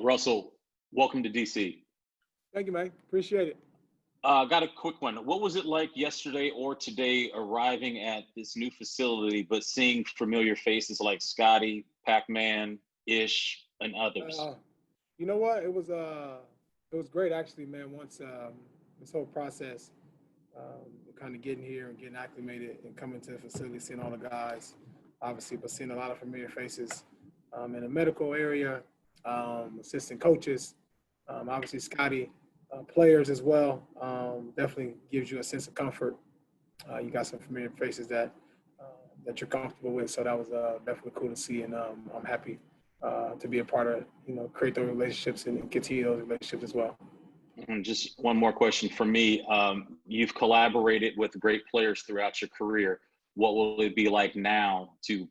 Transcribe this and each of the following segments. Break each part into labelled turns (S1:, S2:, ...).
S1: Russell, welcome to DC.
S2: Thank you, man. Appreciate it.
S1: Got a quick one. What was it like yesterday or today arriving at this new facility, but seeing familiar faces like Scotty, Pac-Man, Ish, and others?
S2: You know what? It was great actually, man. Once this whole process, kind of getting here and getting acclimated and coming to the facility, seeing all the guys, obviously, but seeing a lot of familiar faces in the medical area, assistant coaches, obviously Scotty, players as well. Definitely gives you a sense of comfort. You got some familiar faces that you're comfortable with, so that was definitely cool to see, and I'm happy to be a part of, create those relationships and continue those relationships as well.
S1: And just one more question for me. You've collaborated with great players throughout your career. What will it be like now to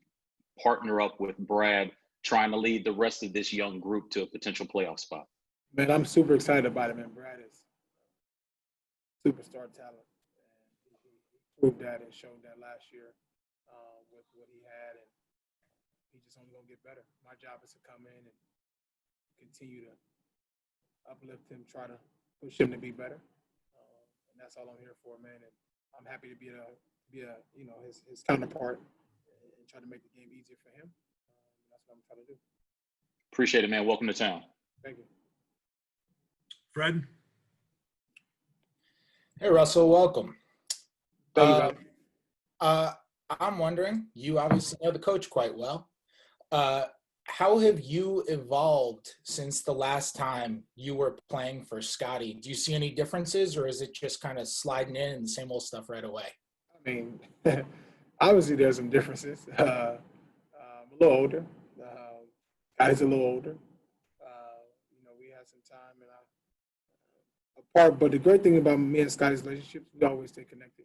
S1: partner up with Brad, trying to lead the rest of this young group to a potential playoff spot?
S2: Man, I'm super excited about it, man. Brad is superstar talent. And he proved that and showed that last year with what he had, and he's just only going to get better. My job is to come in and continue to uplift him, try to push him to be better. And that's all I'm here for, man. And I'm happy to be his counterpart and try to make the game easier for him. That's what I'm trying to do.
S1: Appreciate it, man. Welcome to town.
S2: Thank you.
S3: Fred?
S4: Hey, Russell, welcome.
S2: Thank you,
S4: I'm wondering, you obviously know the coach quite well. How have you evolved since the last time you were playing for Scotty? Do you see any differences, or is it just kind of sliding in and the same old stuff right away?
S2: I mean, obviously there's some differences. I'm a little older. Scotty's a little older. We had some time and apart, but the great thing about me and Scotty's relationships, we always stay connected.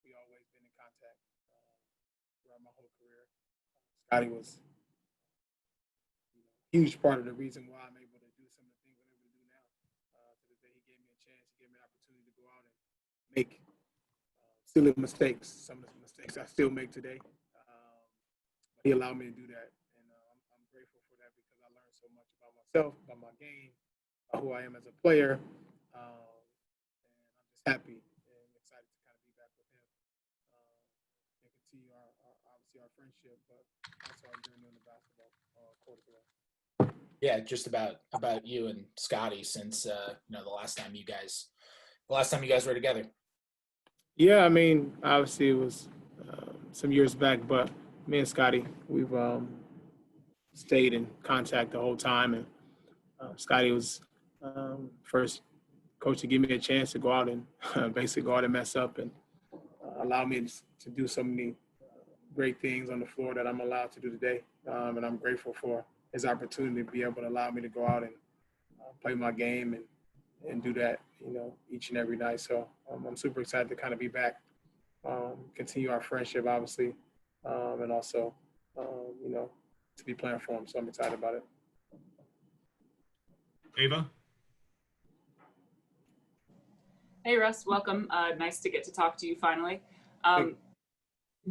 S2: We always been in contact throughout my whole career. Scotty was a huge part of the reason why I'm able to do some of the things I'm able to do now. To the day he gave me a chance, he gave me an opportunity to go out and make silly mistakes. Some of the mistakes I still make today. But he allowed me to do that, and I'm grateful for that because I learned so much about myself, about my game, about who I am as a player. And I'm just happy and excited to kind of be back with him and continue obviously our friendship, but also our journey on the basketball court as well.
S4: Yeah, just about you and Scotty since the last time you guys were together.
S2: Yeah, I mean, obviously it was some years back, but me and Scotty, we've stayed in contact the whole time, and Scotty was first coach to give me a chance to go out and basically go out and mess up and allow me to do so many great things on the floor that I'm allowed to do today. And I'm grateful for his opportunity to be able to allow me to go out and play my game and do that, each and every night. So I'm super excited to kind of be back, continue our friendship, obviously, and also, to be playing for him. So I'm excited about it.
S3: Ava?
S5: Hey, Russ, welcome. Nice to get to talk to you finally.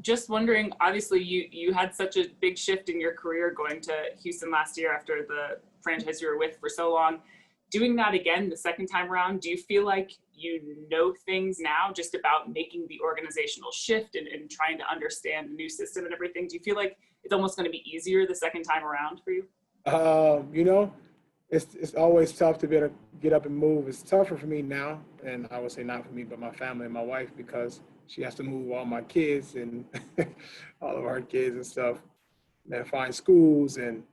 S5: Just wondering, obviously, you had such a big shift in your career going to Houston last year after the franchise you were with for so long. Doing that again the second time around, do you feel like you know things now just about making the organizational shift and trying to understand the new system and everything? Do you feel like it's almost going to be easier the second time around for you?
S2: It's always tough to be able to get up and move. It's tougher for me now, and I would say not for me, but my family and my wife, because she has to move all my kids and all of our kids and stuff, and find schools and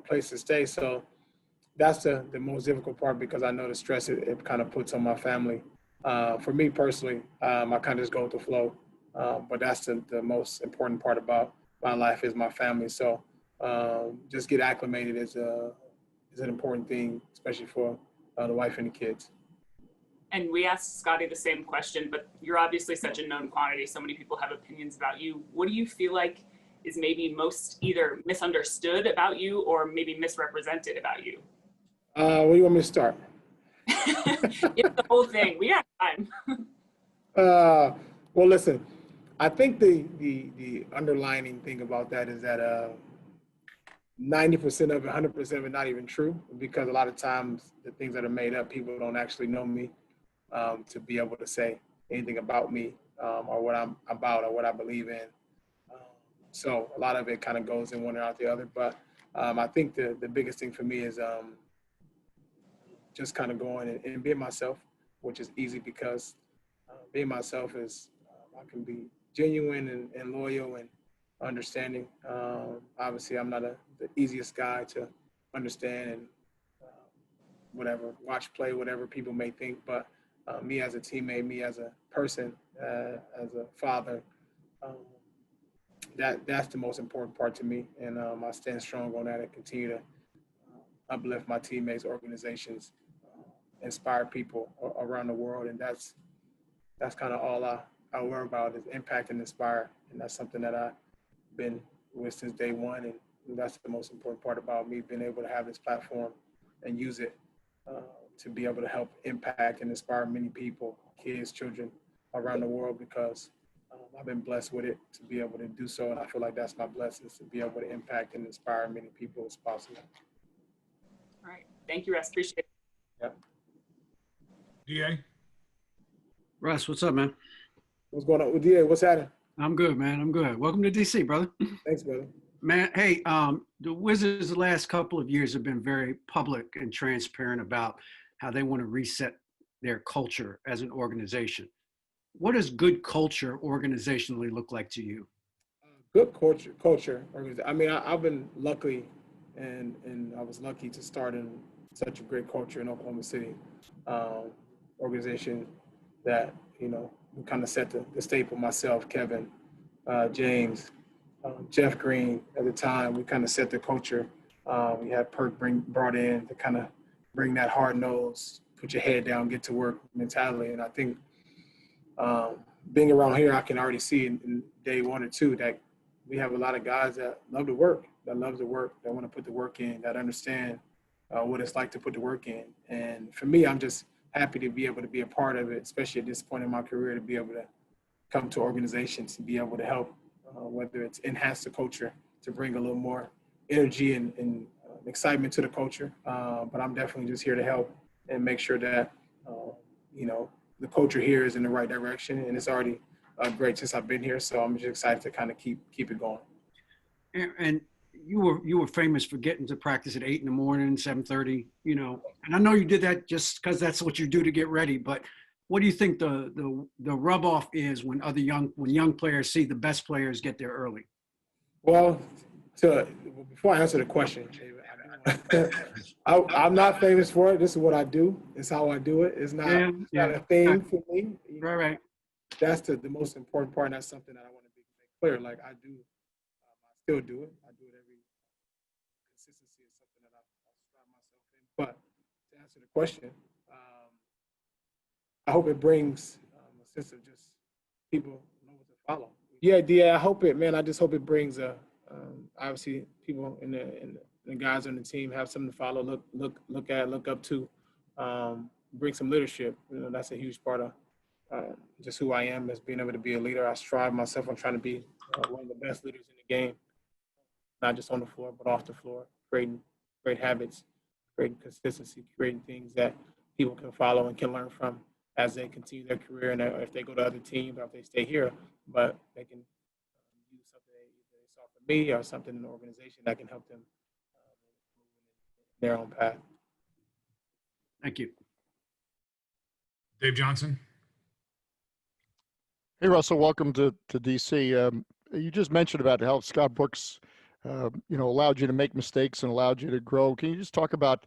S2: places to stay. So that's the most difficult part, because I know the stress it kind of puts on my family. For me personally, I kind of just go with the flow. But that's the most important part about my life is my family. So just get acclimated is an important thing, especially for the wife and the kids.
S5: And we asked Scotty the same question, but you're obviously such a known quantity. So many people have opinions about you. What do you feel like is maybe most either misunderstood about you or maybe misrepresented about you?
S2: Where do you want me to start?
S5: It's the whole thing. We have time.
S2: Well, listen, I think the underlining thing about that is that 90% of it, 100% of it not even true, because a lot of times the things that are made up, people don't actually know me to be able to say anything about me or what I'm about or what I believe in. So a lot of it kind of goes in one and out the other. But I think the biggest thing for me is just kind of going and being myself, which is easy because being myself is I can be genuine and loyal and understanding. Obviously, I'm not the easiest guy to understand and whatever, watch play, whatever people may think. But me as a teammate, me as a person, as a father, um, that's the most important part to me. And I stand strong on that and continue to uplift my teammates, organizations, inspire people around the world. And that's kind of all I worry about is impact and inspire. And that's something that I've been with since day one. And that's the most important part about me, being able to have this platform and use it to be able to help impact and inspire many people, kids, children around the world, because I've been blessed with it to be able to do so. And I feel like that's my blessing, is to be able to impact and inspire many people as possible.
S5: All right. Thank you, Russ. Appreciate it.
S2: Yeah.
S3: DA?
S6: Russ, what's up, man?
S2: What's going on with you? What's happening?
S6: I'm good, man. I'm good. Welcome to DC, brother.
S2: Thanks, brother.
S6: Man, hey, the Wizards the last couple of years have been very public and transparent about how they want to reset their culture as an organization. What does good culture organizationally look like to you?
S2: Good culture. I mean, I've been lucky, and I was lucky to start in such a great culture in Oklahoma City, organization that, you know, we kind of set the staple. Myself, Kevin, James, Jeff Green at the time, we kind of set the culture. We had Perk brought in to kind of bring that hard nose, put your head down, get to work mentality. And I think being around here, I can already see in day 1 or 2 that we have a lot of guys that love to work, that want to put the work in, that understand what it's like to put the work in. And for me, I'm just happy to be able to be a part of it, especially at this point in my career, to be able to come to organizations and be able to help, whether it's enhance the culture, to bring a little more energy and excitement to the culture. But I'm definitely just here to help and make sure that, you know, the culture here is in the right direction, and it's already great since I've been here. So I'm just excited to kind of keep it going.
S6: And you were famous for getting to practice at 8 in the morning, 7:30, you know, and I know you did that just because that's what you do to get ready. But what do you think the rub off is when young players see the best players get there early?
S2: Well, before I answer the question, I'm not famous for it. This is what I do. It's how I do it. It's not, not a thing for me.
S6: Right.
S2: That's the most important part, and that's something that I want to make clear. Like I do, I still do it. I do it every. Consistency is something that I strive myself in. But to answer the question, I hope it brings a sense of just people know what to follow. Yeah, I hope it, man. I just hope it brings obviously people in the guys on the team have something to follow, look up to, bring some leadership. You know, that's a huge part of just who I am, as being able to be a leader. I strive myself on trying to be one of the best leaders in the game, not just on the floor, but off the floor, creating great habits, creating consistency, creating things that people can follow and can learn from as they continue their career, and if they go to other teams or if they stay here, but they can use something they saw from me or something in the organization that can help them in their own path.
S6: Thank you.
S3: Dave Johnson?
S7: Hey, Russell, welcome to DC. You just mentioned about how Scott Brooks, allowed you to make mistakes and allowed you to grow. Can you just talk about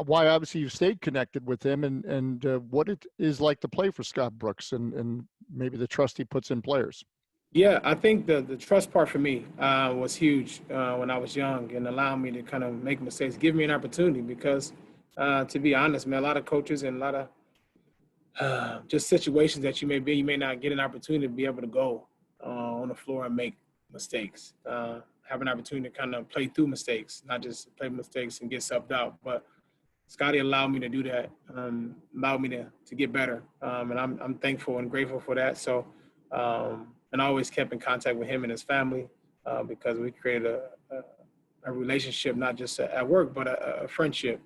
S7: why obviously you've stayed connected with him and what it is like to play for Scott Brooks and maybe the trust he puts in players?
S2: Yeah, I think the trust part for me was huge when I was young, and allowing me to kind of make mistakes, give me an opportunity, because to be honest, man, a lot of coaches and a lot of just situations that you may not get an opportunity to be able to go on the floor and make mistakes, have an opportunity to kind of play through mistakes, not just play mistakes and get subbed out. But Scotty allowed me to do that, allowed me to get better, and I'm thankful and grateful for that. So, and I always kept in contact with him and his family because we created a relationship, not just at work, but a friendship.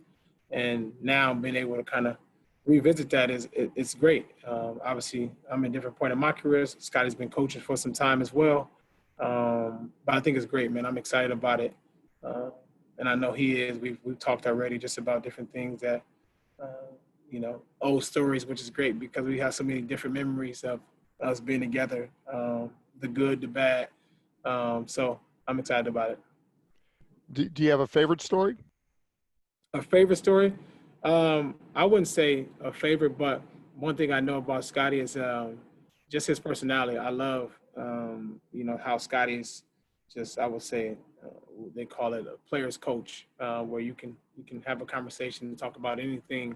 S2: And now being able to kind of revisit that it's great. Obviously, I'm at a different point in my career. Scotty's been coaching for some time as well. But I think it's great, man. I'm excited about it. And I know he is. We've talked already just about different things that, old stories, which is great because we have so many different memories of us being together, the good, the bad. So I'm excited about it.
S7: Do you have a favorite story?
S2: A favorite story? I wouldn't say a favorite, but one thing I know about Scotty is just his personality. I love, how Scotty is just, I would say, they call it a player's coach, where you can have a conversation and talk about anything.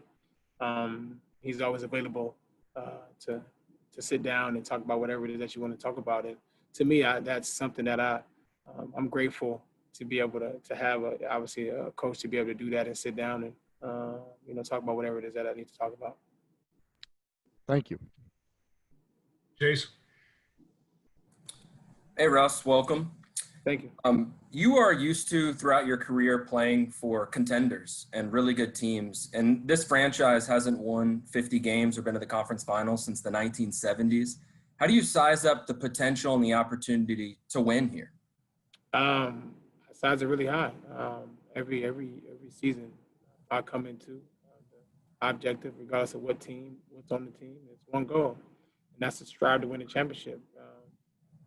S2: He's always available to sit down and talk about whatever it is that you want to talk about. And to me, that's something that I'm grateful to be able to have obviously a coach to be able to do that and sit down and talk about whatever it is that I need to talk about.
S7: Thank you.
S3: Chase?
S8: Hey, Russ, welcome.
S2: Thank you.
S8: You are used to throughout your career playing for contenders and really good teams. And this franchise hasn't won 50 games or been to the conference finals since the 1970s. How do you size up the potential and the opportunity to win here?
S2: Sides are really high. Every season I come into the objective, regardless of what's on the team, it's one goal, and that's to strive to win a championship.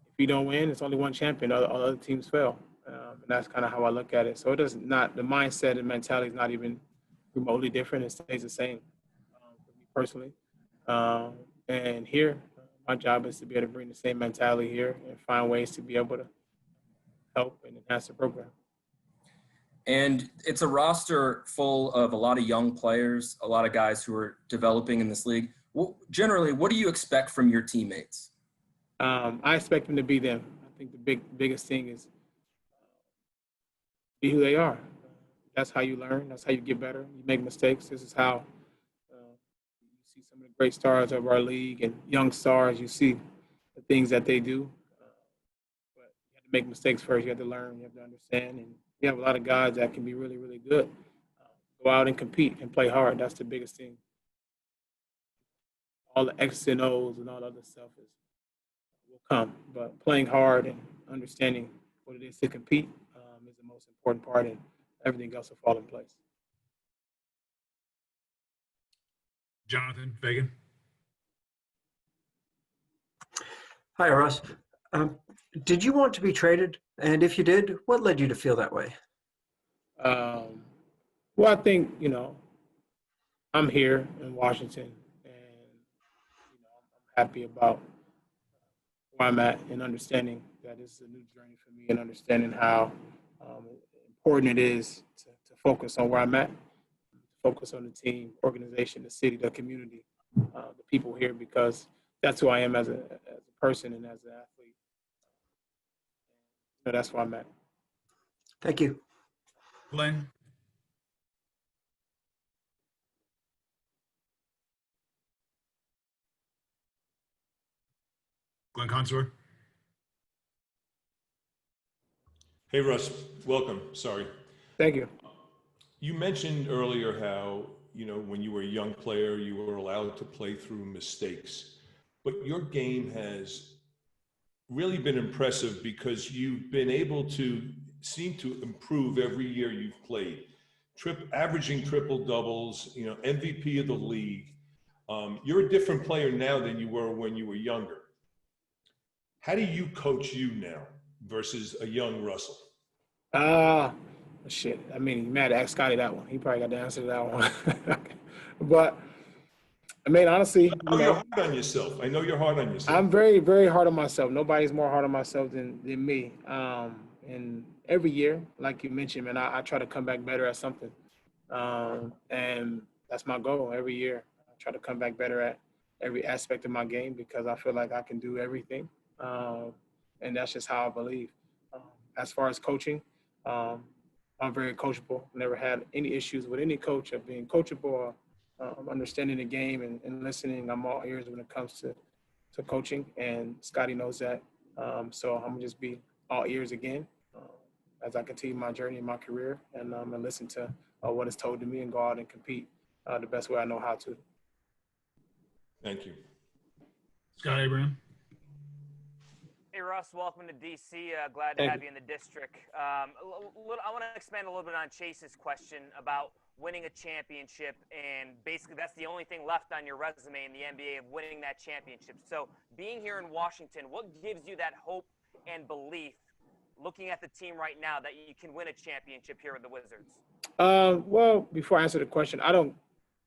S2: If you don't win, it's only one champion. All other teams fail, and that's kind of how I look at it. So it does not, the mindset and mentality is not even remotely different. It stays the same for me personally. And here, my job is to be able to bring the same mentality here and find ways to be able to help and enhance the program.
S8: And it's a roster full of a lot of young players, a lot of guys who are developing in this league. Generally, what do you expect from your teammates?
S2: I expect them to be them. I think the biggest thing is be who they are. That's how you learn. That's how you get better. You make mistakes. This is how you see some of the great stars of our league and young stars. You see the things that they do. But you have to make mistakes first. You have to learn. You have to understand. And you have a lot of guys that can be really, really good. Go out and compete and play hard. That's the biggest thing. All the X's and O's and all the other stuff will come. But playing hard and understanding what it is to compete is the most important part, and everything else will fall in place.
S3: Jonathan Fagan?
S9: Hi, Russ. Did you want to be traded? And if you did, what led you to feel that way?
S2: Well, I think, I'm here in Washington, and, I'm happy about where I'm at and understanding that this is a new journey for me and understanding how important it is to focus on where I'm at, focus on the team, organization, the city, the community, the people here, because that's who I am as a person and as an athlete. That's where I'm at.
S9: Thank you.
S3: Glenn? Glenn Consor?
S10: Hey, Russ, welcome. Sorry.
S2: Thank you.
S10: You mentioned earlier how, when you were a young player, you were allowed to play through mistakes. But your game has really been impressive because you've been able to seem to improve every year you've played. Averaging triple doubles, MVP of the league. You're a different player now than you were when you were younger. How do you coach you now versus a young Russell?
S2: Shit. I mean, you might have asked Scotty that one. He probably got the answer to that one. But, I mean, honestly,
S10: you're hard on yourself. I know you're hard on yourself.
S2: I'm very, very hard on myself. Nobody's more hard on myself than me. And every year, like you mentioned, man, I try to come back better at something. And that's my goal every year. I try to come back better at every aspect of my game because I feel like I can do everything. And that's just how I believe. As far as coaching, I'm very coachable. Never had any issues with any coach of being coachable or understanding the game and listening. I'm all ears when it comes to coaching, and Scotty knows that. So I'm gonna just be all ears again. as I continue my journey in my career and listen to what is told to me and go out and compete the best way I know how to.
S10: Thank you.
S3: Scott Abraham.
S11: Hey, Russ, welcome to DC. Glad to
S2: Thank
S11: have
S2: you.
S11: you in the district. I want to expand a little bit on Chase's question about winning a championship, and basically that's the only thing left on your resume in the NBA of winning that championship. So being here in Washington, what gives you that hope and belief looking at the team right now that you can win a championship here with the Wizards?
S2: Well, before I answer the question, I don't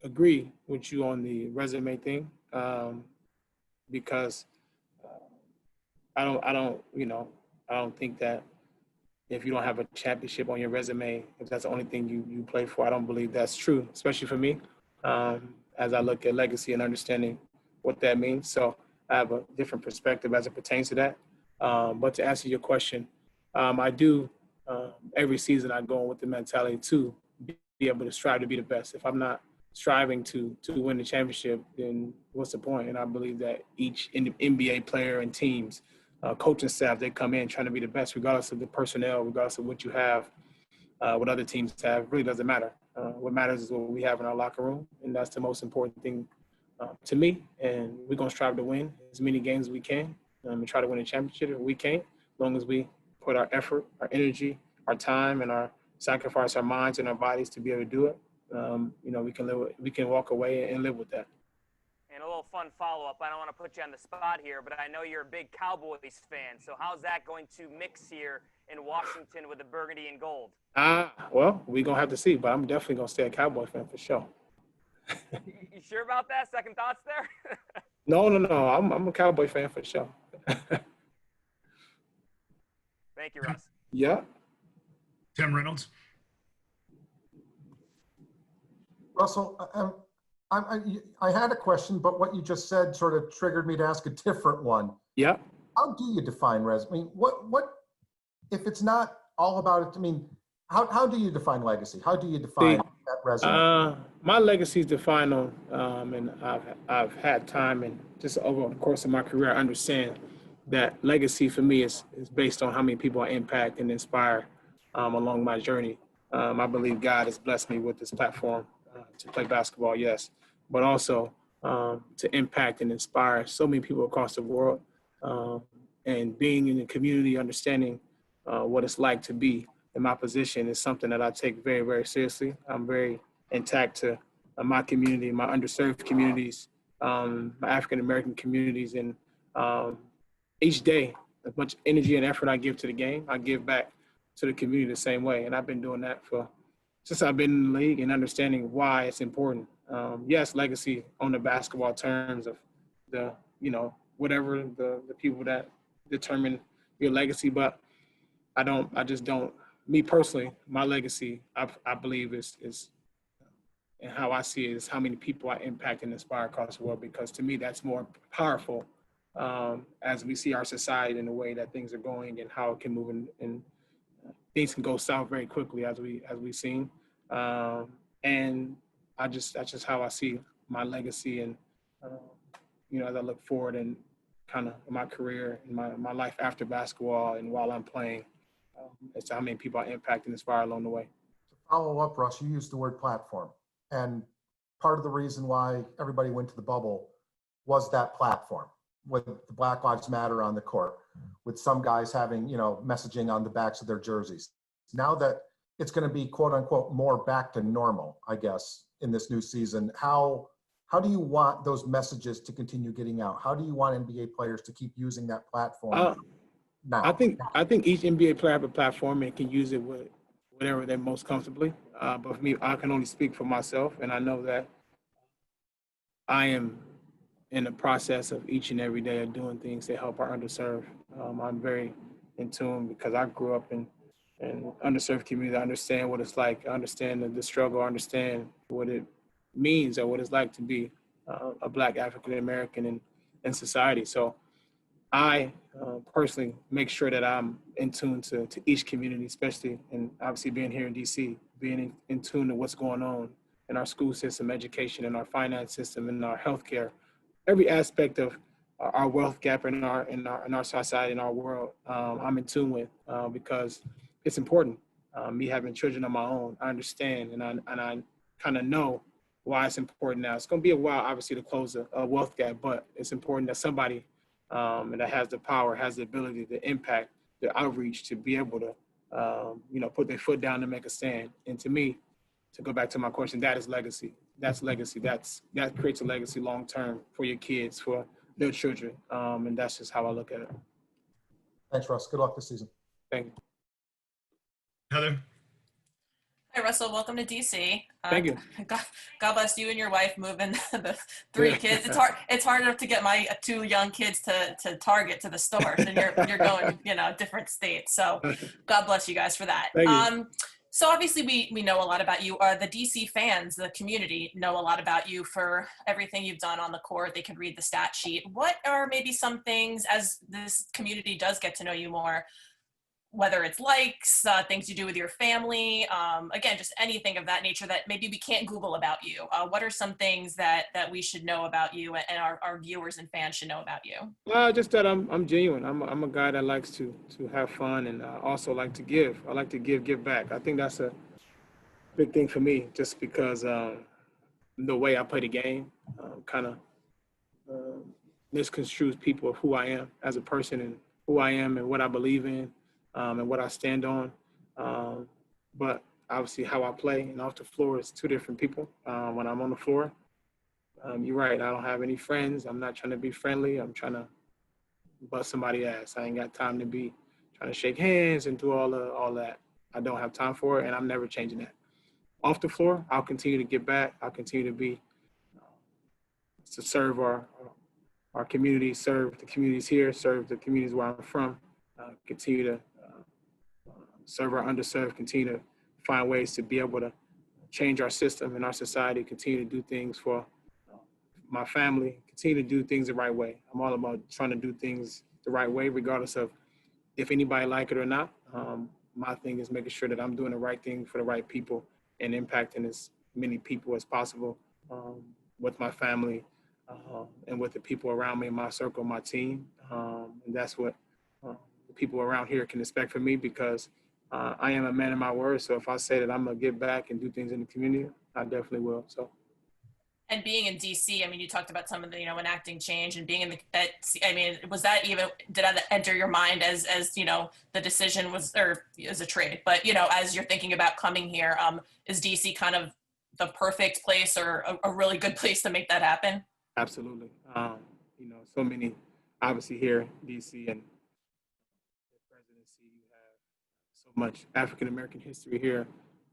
S2: agree with you on the resume thing because I don't think that if you don't have a championship on your resume, if that's the only thing you play for, I don't believe that's true, especially for me, as I look at legacy and understanding what that means. So I have a different perspective as it pertains to that. But to answer your question, I do, every season I go in with the mentality to be able to strive to be the best. If I'm not striving to win the championship, then what's the point? And I believe that each NBA player and teams, coaching staff, they come in trying to be the best, regardless of the personnel, regardless of what you have, what other teams have, really doesn't matter. What matters is what we have in our locker room, and that's the most important thing to me. And we're going to strive to win as many games as we can and try to win a championship if we can, as long as we put our effort, our energy, our time, and our sacrifice our minds and our bodies to be able to do it. We can walk away and live with that.
S11: And a little fun follow-up. I don't want to put you on the spot here, but I know you're a big Cowboys fan. So how's that going to mix here in Washington with the burgundy and gold?
S2: Well, we're going to have to see, but I'm definitely going to stay a Cowboy fan for sure.
S11: You sure about that? Second thoughts there?
S2: No. I'm a Cowboy fan for sure.
S11: Thank you, Russ.
S2: Yeah.
S3: Tim Reynolds.
S12: Russell, I had a question, but what you just said sort of triggered me to ask a different one.
S2: Yeah.
S12: How do you define resume? I mean, what if it's not all about it? I mean, how do you define legacy? How do you define that resume?
S2: My legacy is defined on, and I've had time and just over the course of my career, I understand that legacy for me is based on how many people I impact and inspire along my journey. I believe God has blessed me with this platform to play basketball, yes, but also to impact and inspire so many people across the world, and being in the community, understanding what it's like to be in my position is something that I take very, very seriously. I'm very intact to my community, my underserved communities, my African-American communities, and each day, as much energy and effort I give to the game, I give back to the community the same way. And I've been doing that since I've been in the league and understanding why it's important. Yes, legacy on the basketball terms of whatever the people that determine your legacy, but me personally, my legacy, I believe is and how I see it is how many people I impact and inspire across the world, because to me, that's more powerful as we see our society in the way that things are going and how it can move and things can go south very quickly as we've seen. And that's just how I see my legacy and, as I look forward and kind of my career and my life after basketball and while I'm playing, as to how many people I impact and inspire along the way.
S12: To follow up, Russ, you used the word platform. And part of the reason why everybody went to the bubble was that platform, with the Black Lives Matter on the court, with some guys having, messaging on the backs of their jerseys. Now that it's going to be, quote unquote, more back to normal, I guess, in this new season, how do you want those messages to continue getting out? How do you want NBA players to keep using that platform now?
S2: I think each NBA player have a platform and can use it with whatever they're most comfortably. But for me, I can only speak for myself, and I know that I am in the process of each and every day of doing things to help our underserved. I'm very in tune because I grew up in underserved community. I understand what it's like. I understand the struggle. I understand what it means or what it's like to be a Black African American in society. So I personally make sure that I'm in tune to each community, especially, and obviously being here in DC, being in tune to what's going on in our school system, education, in our finance system, in our healthcare, every aspect of our wealth gap in our society, in our world. I'm in tune with because it's important. Me having children of my own, I understand, and I kind of know why it's important now. It's going to be a while, obviously, to close a wealth gap, but it's important that somebody that has the power, has the ability to impact, the outreach, to be able to, put their foot down and make a stand. And to me, to go back to my question, that is legacy. That's legacy. That creates a legacy long term for your kids, for their children, and that's just how I look at it.
S12: Thanks, Russ. Good luck this season.
S2: Thank you.
S3: Heather?
S13: Hi, Russell. Welcome to DC.
S2: Thank you.
S13: God bless you and your wife moving the 3 kids. It's hard enough to get my 2 young kids to Target, to the store, and you're going to different states. So God bless you guys for that.
S2: Thank you.
S13: So obviously we know a lot about you. The DC fans, the community, know a lot about you for everything you've done on the court. They can read the stat sheet. What are maybe some things, as this community does get to know you more, whether it's likes, things you do with your family, again, just anything of that nature that maybe we can't Google about you? What are some things that we should know about you and our viewers and fans should know about you?
S2: Just that I'm genuine. I'm a guy that likes to have fun, and I also like to give. I like to give back. I think that's a big thing for me, just because the way I play the game kind of misconstrues people of who I am as a person, and who I am and what I believe in. And what I stand on. But obviously how I play and off the floor is 2 different people. When I'm on the floor, you're right, I don't have any friends. I'm not trying to be friendly. I'm trying to bust somebody's ass. I ain't got time to be trying to shake hands and do all that. I don't have time for it, and I'm never changing that. Off the floor, I'll continue to get back. I'll continue to be, to serve our community, serve the communities here, serve the communities where I'm from, continue to serve our underserved, continue to find ways to be able to change our system and our society, continue to do things for my family, continue to do things the right way. I'm all about trying to do things the right way, regardless of if anybody like it or not. My thing is making sure that I'm doing the right thing for the right people and impacting as many people as possible with my family and with the people around me, my circle, my team. And that's what the people around here can expect from me, because I am a man of my word. So if I say that I'm going to give back and do things in the community, I definitely will. So.
S13: And being in DC, I mean, you talked about some of the, enacting change and being in was that even, did that enter your mind as the decision was, or as a trade, but, as you're thinking about coming here, is DC kind of the perfect place or a really good place to make that happen?
S2: Absolutely. So many, obviously here in DC and the presidency, you have so much African-American history here,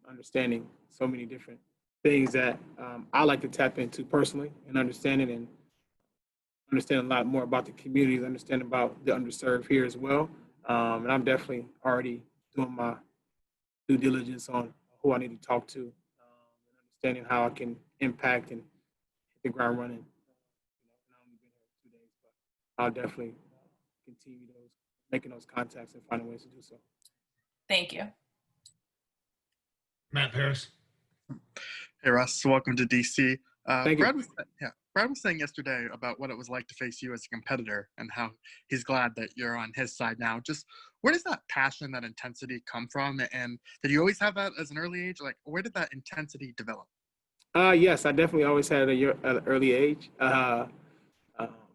S2: understanding so many different things that I like to tap into personally and understand a lot more about the communities, understand about the underserved here as well. And I'm definitely already doing my due diligence on who I need to talk to, and understanding how I can impact and hit the ground running. I've only been here 2 days, but I'll definitely continue making those contacts and finding ways to do so.
S13: Thank you.
S3: Matt Paris.
S14: Hey, Russ. Welcome to DC.
S2: Thank you.
S14: Brad was saying yesterday about what it was like to face you as a competitor and how he's glad that you're on his side now. Just where does that passion, that intensity come from? And did you always have that as an early age? Like, where did that intensity develop?
S2: Yes, I definitely always had it at an early age.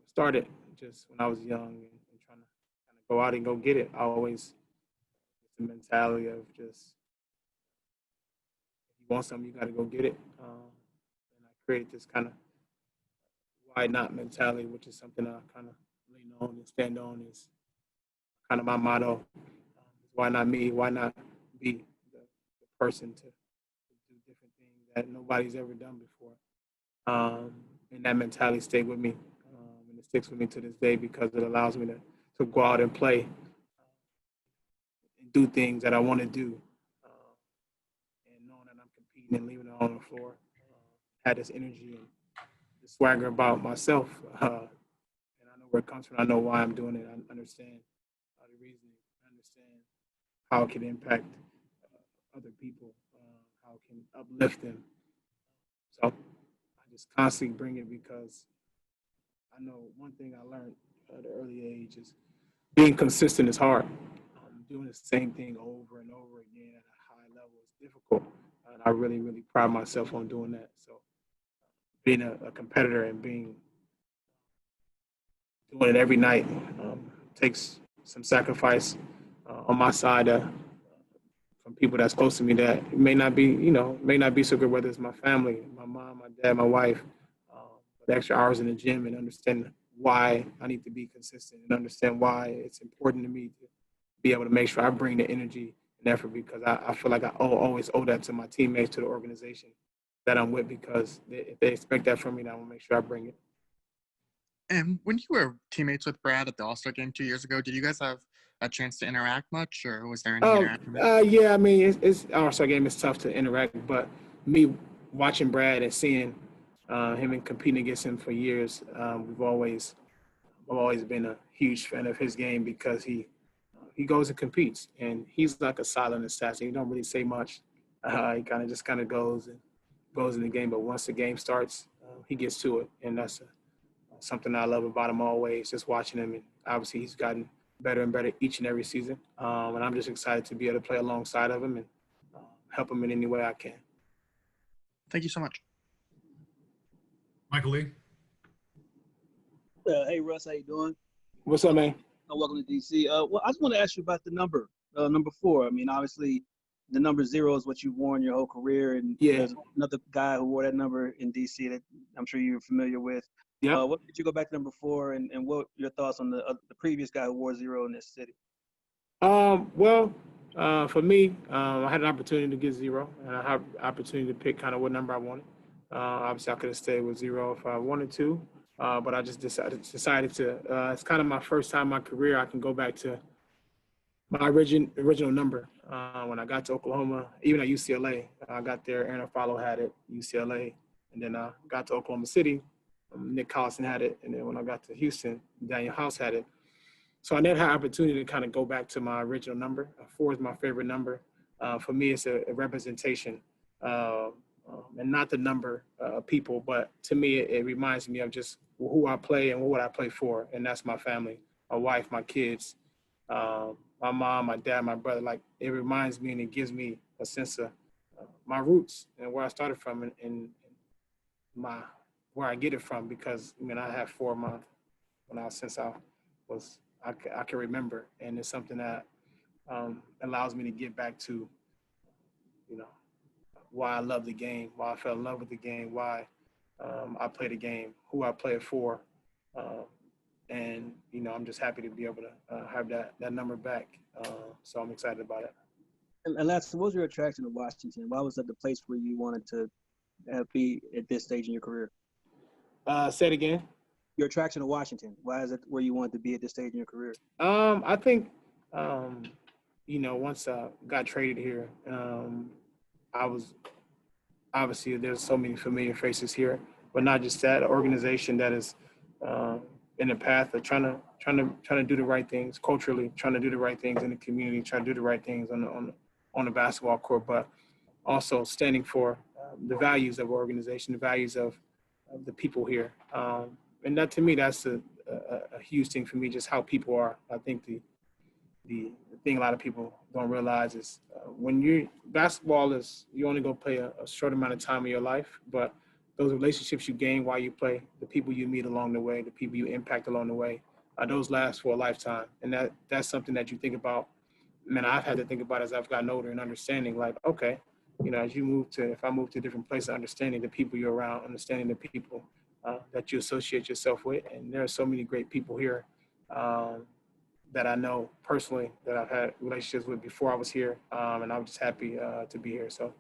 S2: Started just when I was young and trying to kind of go out and go get it. I always, the mentality of just, if you want something, you got to go get it. And I created this kind of why not mentality, which is something I kind of lean on and stand on, is kind of my motto. Why not me? Why not be the person to do different things that nobody's ever done before? And that mentality stayed with me. And it sticks with me to this day because it allows me to go out and play and do things that I want to do. And knowing that I'm competing and leaving it on the floor, had this energy and the swagger about myself. And I know where it comes from. I know why I'm doing it. I understand the reasoning. I understand how it can impact other people, how it can uplift them. So I just constantly bring it because I know one thing I learned at an early age is being consistent is hard. doing the same thing over and over again at a high level is difficult. And I really, really pride myself on doing that. So being a competitor and doing it every night takes some sacrifice on my side from people that's close to me that it may not be, may not be so good, whether it's my family, my mom, my dad, my wife, the extra hours in the gym and understand why I need to be consistent and understand why it's important to me to be able to make sure I bring the energy and effort because I feel like I always owe that to my teammates, to the organization that I'm with because if they expect that from me, then I want to make sure I bring it.
S14: And when you were teammates with Brad at the All-Star game 2 years ago, did you guys have a chance to interact much, or was there any interaction?
S2: Yeah, I mean, it's All-Star game is tough to interact, but me watching Brad and seeing him and competing against him for years, I've always been a huge fan of his game because he goes and competes, and he's like a silent assassin. He don't really say much. He kind of goes in the game, but once the game starts, he gets to it, and that's something I love about him always. Just watching him, and obviously he's gotten better and better each and every season, and I'm just excited to be able to play alongside of him and help him in any way I can.
S14: Thank you so much.
S3: Michael Lee.
S15: Hey Russ, how you doing?
S2: What's up, man?
S15: Welcome to DC. Well, I just want to ask you about the number 4. I mean, obviously, the number 0 is what you've worn your whole career, and there's another guy who wore that number in DC that I'm sure you're familiar with.
S2: Yeah.
S15: What did you go back to number 4, and what your thoughts on the previous guy who wore 0 in this city?
S2: Well, for me, I had an opportunity to get 0, and I had an opportunity to pick kind of what number I wanted. Obviously, I could have stayed with 0 if I wanted to, but I just decided to. It's kind of my first time in my career I can go back to my original number. When I got to Oklahoma, even at UCLA, I got there. Aaron Afalo had it, UCLA, and then I got to Oklahoma City. Nick Collison had it, and then when I got to Houston, Daniel House had it. So I never had an opportunity to kind of go back to my original number. 4 is my favorite number. For me, it's a representation, and not the number of people, but to me, it reminds me of just who I play and what I play for, and that's my family, my wife, my kids, my mom, my dad, my brother. Like, it reminds me and it gives me a sense of my roots and where I started from and my where I get it from, because I mean I have 4 of my since I can remember, and it's something that allows me to get back to why I love the game, why I fell in love with the game, why I play the game, who I play it for, and I'm just happy to be able to have that number back. So I'm excited about it.
S15: And last, what was your attraction to Washington? Why was that the place where you wanted to be at this stage in your career?
S2: Say it again.
S15: Your attraction to Washington. Why is it where you wanted to be at this stage in your career?
S2: I think, once I got traded here, I was obviously there's so many familiar faces here, but not just that. An organization that is in the path of trying to do the right things culturally, trying to do the right things in the community, trying to do the right things on the basketball court, but also standing for the values of our organization, the values of the people here. And that, to me, that's a huge thing for me, just how people are. I think the thing a lot of people don't realize is basketball is, you only go play a short amount of time in your life, but those relationships you gain while you play, the people you meet along the way, the people you impact along the way, those last for a lifetime. And that's something that you think about. Man, I've had to think about as I've gotten older and understanding, like, okay, as if I move to a different place, understanding the people you're around, understanding the people that you associate yourself with. And there are so many great people here that I know personally that I've had relationships with before I was here. And I'm just happy to be here. So